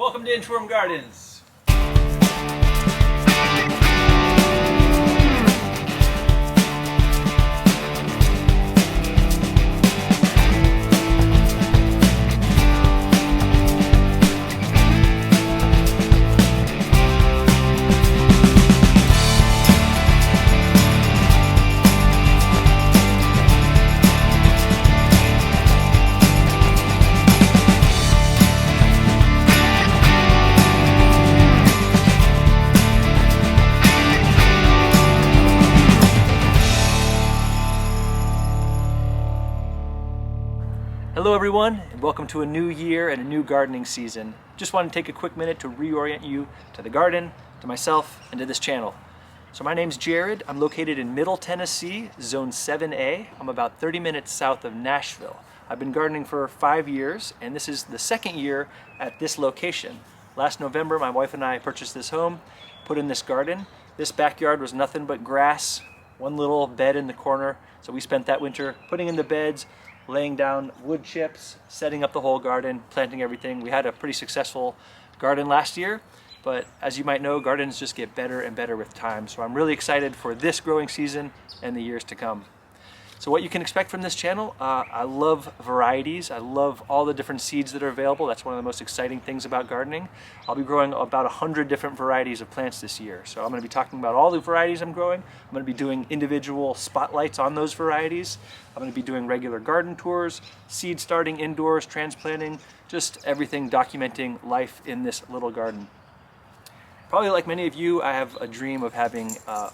Welcome to Inchworm Gardens. Hello everyone, and welcome to a new year and a new gardening season. Just want to take a quick minute to reorient you to the garden, to myself, and to this channel. So my name's Jared. I'm located in Middle Tennessee, Zone 7A. I'm about 30 minutes south of Nashville. I've been gardening for 5 years, and this is the second year at this location. Last November, my wife and I purchased this home, put in this garden. This backyard was nothing but grass, one little bed in the corner. So we spent that winter putting in the beds, laying down wood chips, setting up the whole garden, planting everything. We had a pretty successful garden last year, but as you might know, gardens just get better and better with time. So I'm really excited for this growing season and the years to come. So what you can expect from this channel, I love varieties. I love all the different seeds that are available. That's one of the most exciting things about gardening. I'll be growing about 100 different varieties of plants this year. So I'm going to be talking about all the varieties I'm growing. I'm going to be doing individual spotlights on those varieties. I'm going to be doing regular garden tours, seed starting indoors, transplanting, just everything documenting life in this little garden. Probably like many of you, I have a dream of having a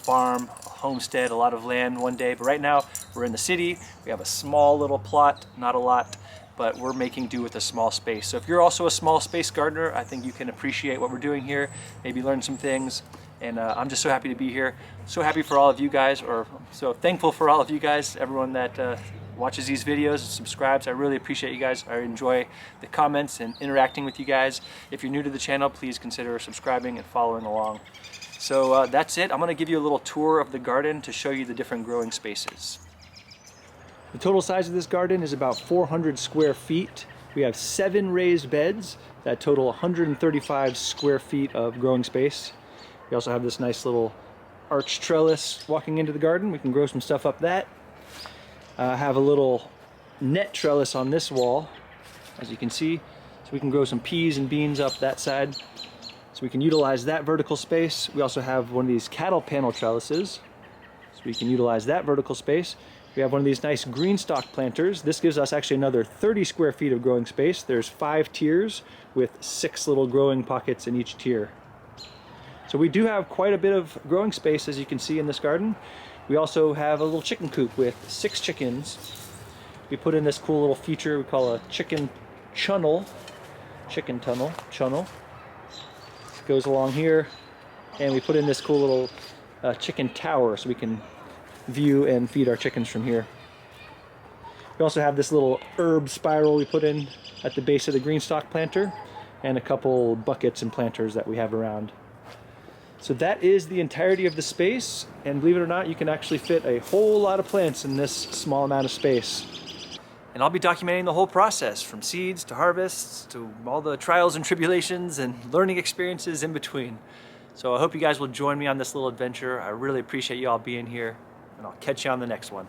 farm, a homestead, a lot of land one day. But right now, we're in the city. We have a small little plot, not a lot, but we're making do with a small space. So if you're also a small space gardener, I think you can appreciate what we're doing here, maybe learn some things. And I'm just so happy to be here. So happy for all of you guys, or so thankful for all of you guys, everyone that watches these videos and subscribes. I really appreciate you guys. I enjoy the comments and interacting with you guys. If you're new to the channel, please consider subscribing and following along. So that's it. I'm going to give you a little tour of the garden to show you the different growing spaces. The total size of this garden is about 400 square feet. We have 7 raised beds that total 135 square feet of growing space. We also have this nice little arch trellis walking into the garden. We can grow some stuff up that. Have a little net trellis on this wall, as you can see, so we can grow some peas and beans up that side. So we can utilize that vertical space. We also have one of these cattle panel trellises, so we can utilize that vertical space. We have one of these nice green stalk planters. This gives us actually another 30 square feet of growing space. There's 5 tiers with 6 little growing pockets in each tier. So we do have quite a bit of growing space, as you can see in this garden. We also have a little chicken coop with 6 chickens. We put in this cool little feature we call a chicken chunnel. Chicken tunnel, chunnel. It goes along here, and we put in this cool little chicken tower so we can view and feed our chickens from here. We also have this little herb spiral we put in at the base of the green stalk planter, and a couple buckets and planters that we have around. So that is the entirety of the space, and believe it or not, you can actually fit a whole lot of plants in this small amount of space. And I'll be documenting the whole process, from seeds to harvests to all the trials and tribulations and learning experiences in between. So I hope you guys will join me on this little adventure. I really appreciate you all being here, and I'll catch you on the next one.